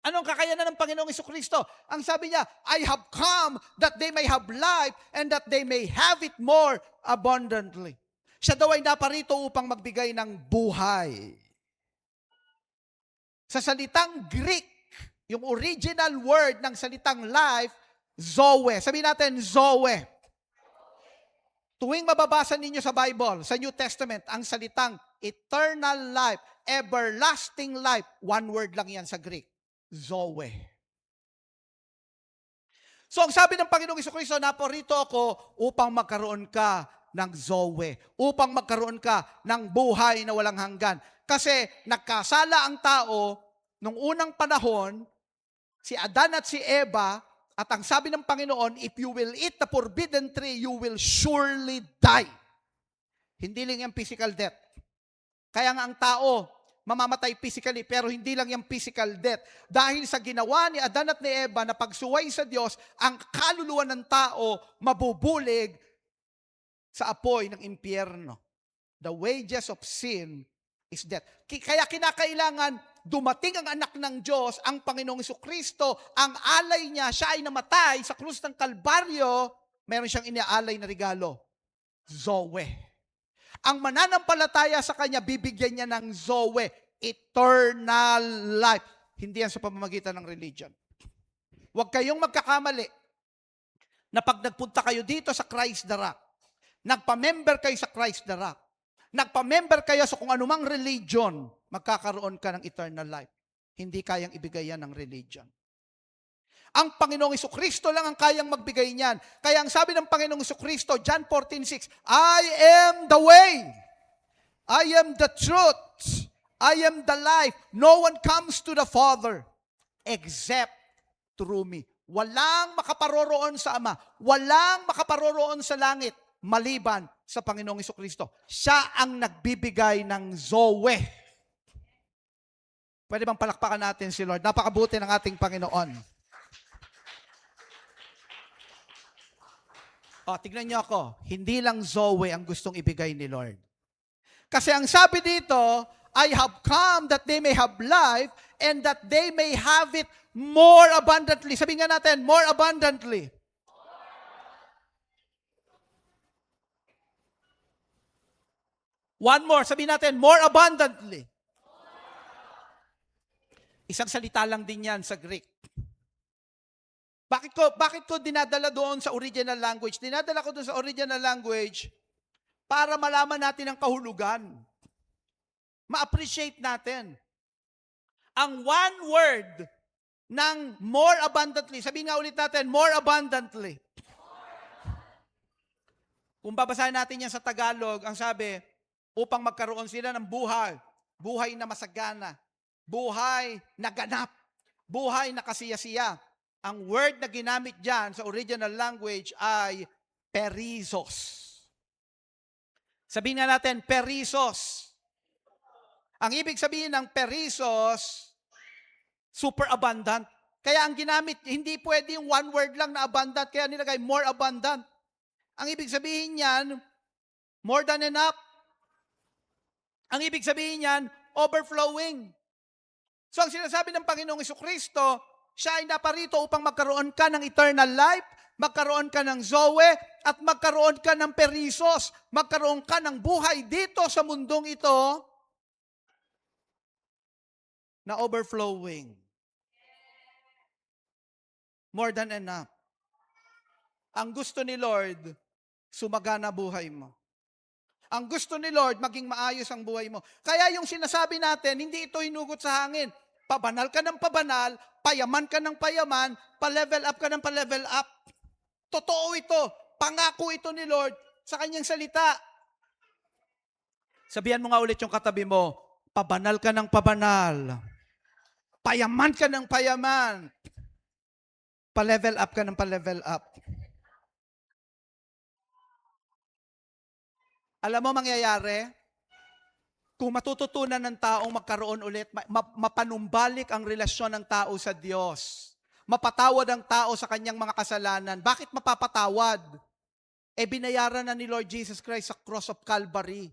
Anong kakayanan ng Panginoong Jesucristo? Ang sabi niya, I have come that they may have life and that they may have it more abundantly. Siya daw ay naparito upang magbigay ng buhay. Sa salitang Greek, yung original word ng salitang life, Zoe. Sabihin natin, Zoe. Tuwing mababasa ninyo sa Bible, sa New Testament, ang salitang eternal life, everlasting life, one word lang yan sa Greek. Zoe. So ang sabi ng Panginoong Jesucristo, naparito ako upang magkaroon ka ng Zoe, upang magkaroon ka ng buhay na walang hanggan. Kasi nagkasala ang tao nung unang panahon, si Adan at si Eva, at ang sabi ng Panginoon, if you will eat the forbidden tree, you will surely die. Hindi lang yung physical death. Kaya nga ang tao, mamamatay physically, pero hindi lang yung physical death. Dahil sa ginawa ni Adan at ni Eva na pagsuway sa Diyos, ang kaluluwa ng tao mabubulig sa apoy ng impyerno. The wages of sin is death. Kaya kinakailangan dumating ang anak ng Diyos, ang Panginoong Jesucristo, ang alay niya, siya ay namatay sa krus ng Kalbaryo, meron siyang iniaalay na regalo, Zoe. Ang mananampalataya sa Kanya, bibigyan niya ng Zoe, eternal life. Hindi yan sa pamamagitan ng religion. Huwag kayong magkakamali na pag nagpunta kayo dito sa Christ the Rock, nagpa-member kayo sa Christ the Rock, nagpa-member kayo sa kung anumang religion, magkakaroon ka ng eternal life. Hindi kayang ibigay yan ng religion. Ang Panginoong Jesucristo lang ang kayang magbigay niyan. Kaya ang sabi ng Panginoong Jesucristo, John 14:6, I am the way, I am the truth, I am the life. No one comes to the Father except through me. Walang makaparoroon sa Ama, walang makaparoroon sa langit, maliban sa Panginoong Jesucristo. Siya ang nagbibigay ng Zoe. Pwede bang palakpakan natin si Lord? Napakabuti ng ating Panginoon. Tignan niyo ako, hindi lang Zoe ang gustong ibigay ni Lord. Kasi ang sabi dito, I have come that they may have life and that they may have it more abundantly. Sabihin nga natin, more abundantly. One more, sabihin natin, more abundantly. Isang salita lang din yan sa Greek. Bakit ko dinadala doon sa original language? Dinadala ko doon sa original language para malaman natin ang kahulugan. Ma-appreciate natin. Ang one word ng more abundantly, sabihin nga ulit natin, more abundantly. Kung babasahin natin yan sa Tagalog, ang sabi, upang magkaroon sila ng buhay, buhay na masagana, buhay na ganap, buhay na kasiyasiya. Ang word na ginamit dyan sa original language ay perizos. Sabihin na natin, perizos. Ang ibig sabihin ng perizos, super abundant. Kaya ang ginamit, hindi pwede yung one word lang na abundant, kaya nilagay more abundant. Ang ibig sabihin niyan, more than enough. Ang ibig sabihin niyan, overflowing. So ang sinasabi ng Panginoong Jesucristo, siya ay naparito upang magkaroon ka ng eternal life, magkaroon ka ng Zoe, at magkaroon ka ng perisos, magkaroon ka ng buhay dito sa mundong ito na overflowing. More than enough. Ang gusto ni Lord, sumagana buhay mo. Ang gusto ni Lord, maging maayos ang buhay mo. Kaya yung sinasabi natin, hindi ito hinugot sa hangin. Pabanal ka ng pabanal, payaman ka ng payaman, pa-level up ka ng pa-level up. Totoo ito. Pangako ito ni Lord sa kanyang salita. Sabihan mo nga ulit yung katabi mo, pabanal ka ng pabanal. Payaman ka ng payaman. Pa-level up ka ng pa-level up. Alam mo mangyayari? Kung matututunan ng taong magkaroon ulit, mapanumbalik ang relasyon ng tao sa Diyos. Mapatawad ang tao sa kanyang mga kasalanan. Bakit mapapatawad? Binayaran na ni Lord Jesus Christ sa cross of Calvary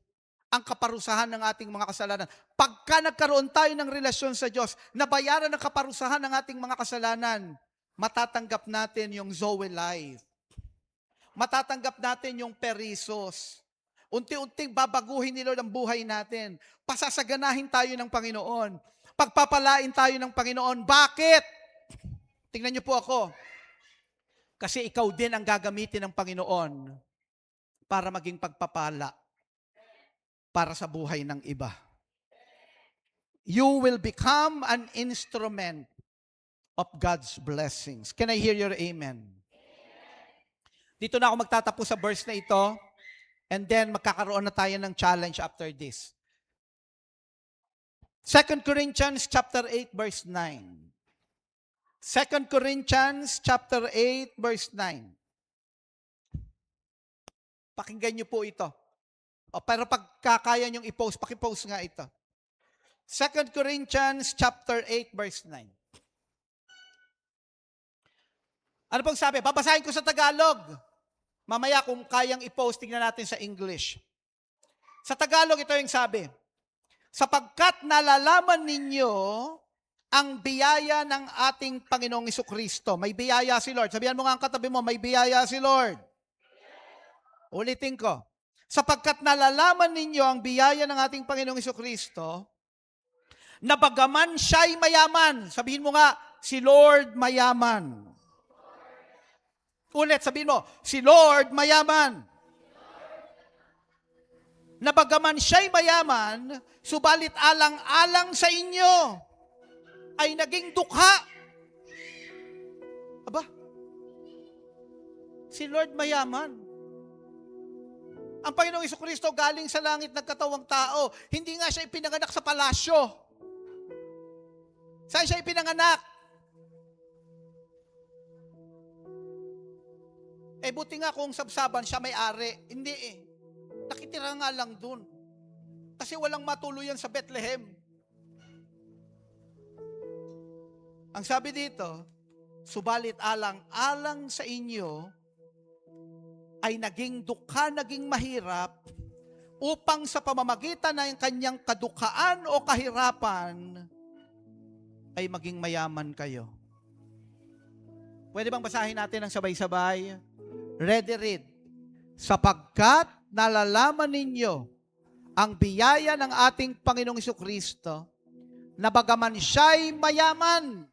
ang kaparusahan ng ating mga kasalanan. Pagka nagkaroon tayo ng relasyon sa Diyos, nabayaran ang kaparusahan ng ating mga kasalanan, matatanggap natin yung Zoe life. Matatanggap natin yung perisos. Unti-unting babaguhin ni Lord ang buhay natin. Pasasaganahin tayo ng Panginoon. Pagpapalain tayo ng Panginoon. Bakit? Tingnan niyo po ako. Kasi ikaw din ang gagamitin ng Panginoon para maging pagpapala para sa buhay ng iba. You will become an instrument of God's blessings. Can I hear your amen? Dito na ako magtatapos sa verse na ito. And then, magkakaroon na tayo ng challenge after this. 2 Corinthians chapter 8, verse 9. 2 Corinthians chapter 8, verse 9. Pakinggan niyo po ito. Pero pagkakaya niyong i-post, pakipost nga ito. 2 Corinthians chapter 8, verse 9. Ano pong sabi? Babasahin ko sa Tagalog. Mamaya kung kayang i-post, tingnan natin sa English. Sa Tagalog, ito yung sabi. Sapagkat nalalaman ninyo ang biyaya ng ating Panginoong Jesucristo. May biyaya si Lord. Sabihan mo nga ang katabi mo, may biyaya si Lord. Ulitin ko. Sapagkat nalalaman ninyo ang biyaya ng ating Panginoong Jesucristo, na bagaman siya'y mayaman. Sabihin mo nga, si Lord mayaman. Ulit, sabihin mo, si Lord mayaman. Na bagaman siya'y mayaman, subalit alang-alang sa inyo, ay naging dukha. Aba, si Lord mayaman. Ang Panginoong Jesucristo galing sa langit nagkatawang tao. Hindi nga siya ipinanganak sa palasyo. Saan siya ipinanganak? Buti nga kung sabsaban siya may-ari. Hindi Nakitira nga lang dun. Kasi walang matuluyan sa Bethlehem. Ang sabi dito, subalit alang-alang sa inyo, ay naging dukha, naging mahirap, upang sa pamamagitan ng kanyang kadukhaan o kahirapan, ay maging mayaman kayo. Pwede bang basahin natin ng sabay-sabay? Ready, read. Sapagkat nalalaman ninyo ang biyaya ng ating Panginoong Jesucristo, na bagaman siya'y mayaman,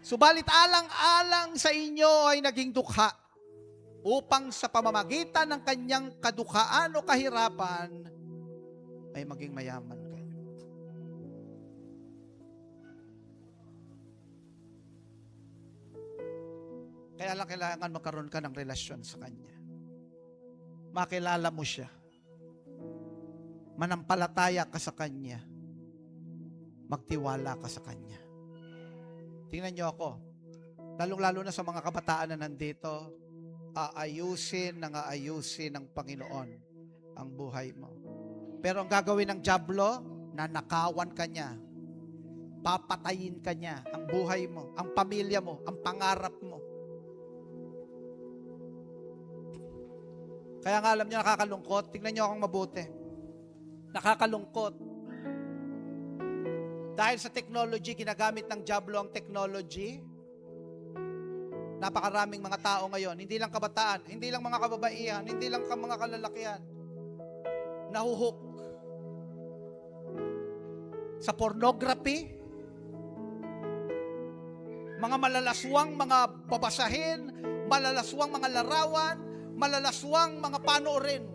subalit alang-alang sa inyo ay naging dukha, upang sa pamamagitan ng kanyang kadukhaan o kahirapan, ay maging mayaman kayo. Kaya lang kailangan magkaroon ka ng relasyon sa Kanya. Makilala mo siya. Manampalataya ka sa Kanya. Magtiwala ka sa Kanya. Tingnan niyo ako. Lalong-lalo na sa mga kabataan na nandito, aayusin ng Panginoon ang buhay mo. Pero ang gagawin ng dyablo, nanakawan ka niya. papatayin ka niya, ang buhay mo, ang pamilya mo, ang pangarap mo. Kaya nga alam niyo, nakakalungkot. Tingnan niyo akong mabuti. Nakakalungkot. Dahil sa technology, ginagamit ng diablo ang technology. Napakaraming mga tao ngayon, hindi lang kabataan, hindi lang mga kababaihan, hindi lang mga kalalakihan, nahuhook sa pornography, mga malalaswang mga babasahin, malalaswang mga larawan, malalaswang mga panoorin.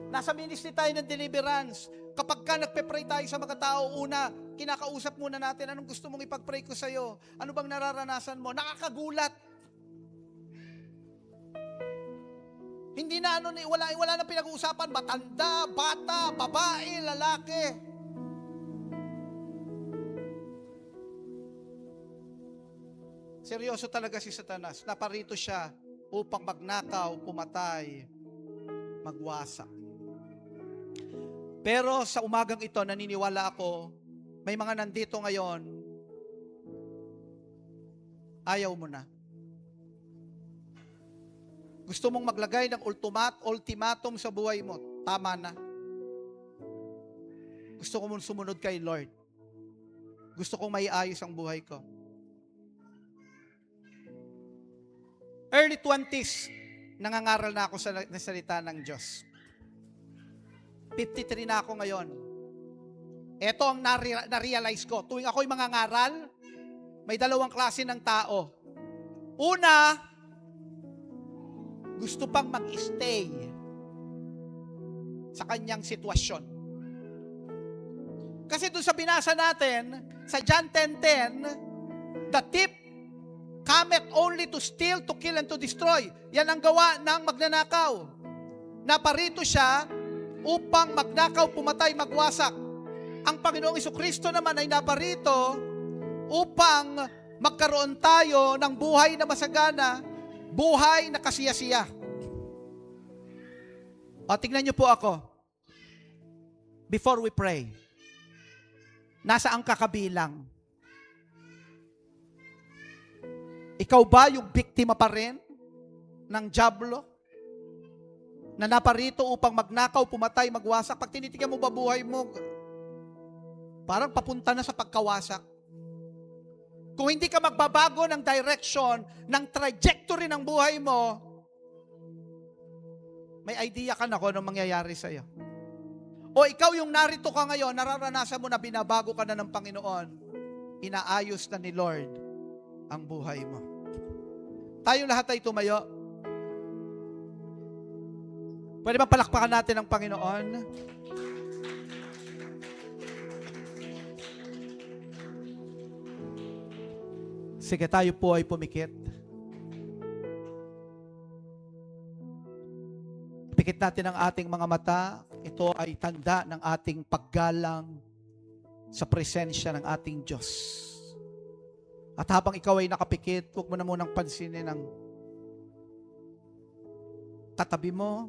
Nasa ministry tayo ng deliverance. Kapag ka nagpe-pray tayo sa mga tao, una, kinakausap muna natin, anong gusto mong ipag-pray ko sa'yo? Ano bang nararanasan mo? Nakakagulat. Hindi na wala na pinag-uusapan, matanda, bata, babae, lalaki. Seryoso talaga si Satanas. Naparito siya upang magnakaw, pumatay, magwasak. Pero sa umagang ito, naniniwala ako, may mga nandito ngayon, ayaw mo na. Gusto mong maglagay ng ultimatum sa buhay mo, tama na. Gusto ko mong sumunod kay Lord. Gusto kong maiayos ang buhay ko. Early 20s, nangangaral na ako sa salita ng Diyos. 53 na ako ngayon. Ito ang na-realize ko. Tuwing ako'y mangangaral, may dalawang klase ng tao. Una, gusto pang mag-stay sa kanyang sitwasyon. Kasi doon sa binasa natin, sa John 10:10, the thief cometh only to steal, to kill, and to destroy. Yan ang gawa ng magnanakaw. Naparito siya upang magnakaw, pumatay, magwasak. Ang Panginoong Jesucristo naman ay naparito upang magkaroon tayo ng buhay na masagana, buhay na kasiyasiya. O, tingnan niyo po ako. Before we pray, nasaan ka kabilang? Ikaw ba yung biktima pa rin ng diablo na naparito upang magnakaw, pumatay, magwasak? Pag tinitignan mo ba buhay mo, parang papunta na sa pagkawasak. Kung hindi ka magbabago ng direction, ng trajectory ng buhay mo, may idea ka na kung anong mangyayari sa'yo. O ikaw yung narito ka ngayon, nararanasan mo na binabago ka na ng Panginoon, inaayos na ni Lord ang buhay mo. Tayo lahat ay tumayo. Pwede ba palakpakan natin ang Panginoon? Sige, tayo po ay pumikit. Pikit natin ang ating mga mata. Ito ay tanda ng ating paggalang sa presensya ng ating Diyos. At habang ikaw ay nakapikit, huwag mo na munang pansinin ang katabi mo,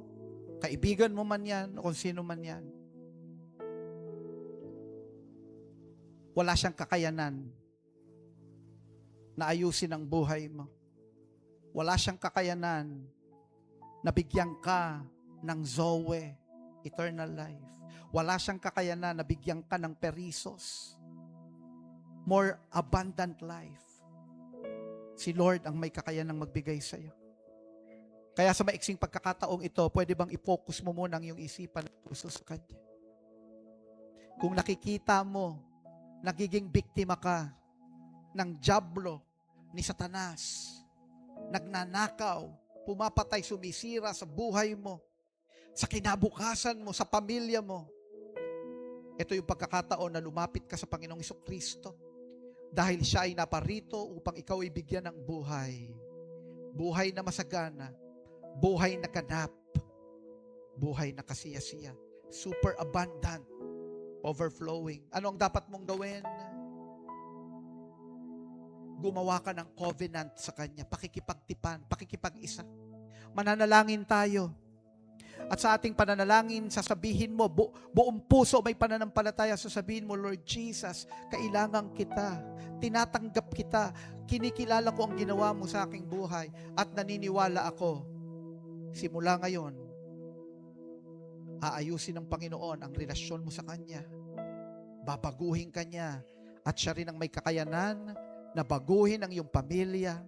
kaibigan mo man yan, o kung sino man yan. Wala siyang kakayanan na ayusin ang buhay mo. Wala siyang kakayanan na bigyan ka ng Zoe, eternal life. Wala siyang kakayanan na bigyan ka ng perisos, more abundant life. Si Lord ang may kakayanang magbigay sa iyo. Kaya sa maiksing pagkakataong ito, pwede bang i-focus mo muna ang iyong isipan at puso sa Kanya? Kung nakikita mo, nagiging biktima ka ng diablo, ni Satanas, nagnanakaw, pumapatay, sumisira sa buhay mo, sa kinabukasan mo, sa pamilya mo, ito yung pagkakataon na lumapit ka sa Panginoong Jesucristo dahil siya ay naparito upang ikaw ay bigyan ng buhay. Buhay na masagana, buhay na ganap, buhay na kasiyasiya, super abundant, overflowing. Ano ang dapat mong gawin? Gumawa ka ng covenant sa Kanya, pakikipagtipan, pakikipag-isa. Mananalangin tayo. At sa ating pananalangin, sasabihin mo, buong puso may pananampalataya, sasabihin mo, Lord Jesus, kailangan kita, tinatanggap kita, kinikilala ko ang ginawa mo sa aking buhay, at naniniwala ako, simula ngayon, aayusin ng Panginoon ang relasyon mo sa Kanya. Babaguhin ka niya, at siya rin ang may kakayanan na baguhin ang iyong pamilya,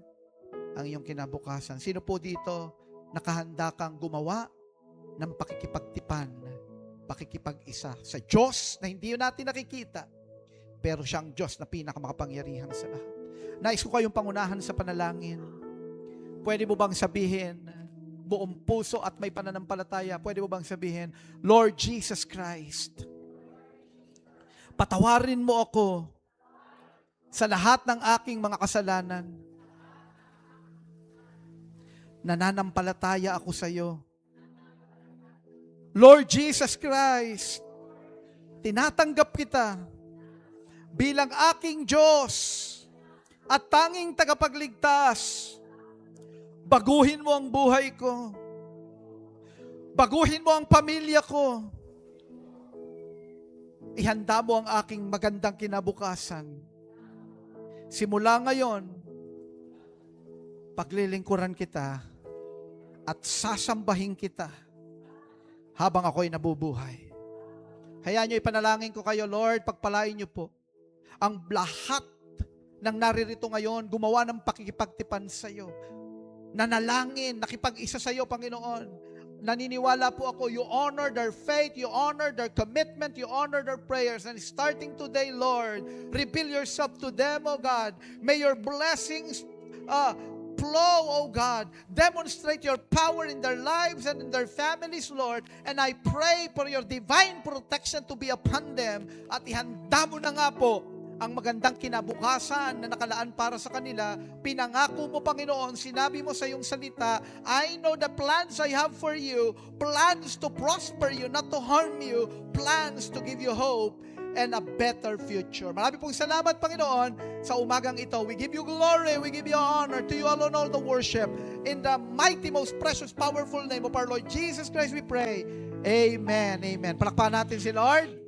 ang iyong kinabukasan. Sino po dito nakahanda kang gumawa ng pakikipagtipan, pakikipag-isa sa Diyos na hindi natin nakikita, pero siyang Diyos na pinakamakapangyarihan sa lahat? Nais ko kayong pangunahan sa panalangin. Pwede mo bang sabihin, buong puso at may pananampalataya, pwede mo bang sabihin, Lord Jesus Christ, patawarin mo ako sa lahat ng aking mga kasalanan. Nananampalataya ako sa iyo. Lord Jesus Christ, tinatanggap kita bilang aking Diyos at tanging tagapagligtas. Baguhin mo ang buhay ko. Baguhin mo ang pamilya ko. Ihanda mo ang aking magandang kinabukasan. Simula ngayon, paglilingkuran kita at sasambahin kita habang ako'y nabubuhay. Hayaan nyo, ipanalangin ko kayo, Lord, pagpalain nyo po ang lahat ng naririto ngayon, gumawa ng pakikipagtipan sa iyo. Nanalangin, nakipag-isa sa iyo, Panginoon. Naniniwala po ako, you honor their faith, you honor their commitment, you honor their prayers. And starting today, Lord, reveal yourself to them, O God. May your blessings flow, O God. Demonstrate your power in their lives and in their families, Lord. And I pray for your divine protection to be upon them. At ihanda mo na nga po ang magandang kinabukasan na nakalaan para sa kanila. Pinangako mo, Panginoon, sinabi mo sa iyong salita, I know the plans I have for you, plans to prosper you, not to harm you, plans to give you hope and a better future. Marami pong salamat, Panginoon, sa umagang ito. We give you glory, we give you honor, to you alone all the worship. In the mighty, most precious, powerful name of our Lord Jesus Christ we pray. Amen, amen. Palakpakan natin si Lord.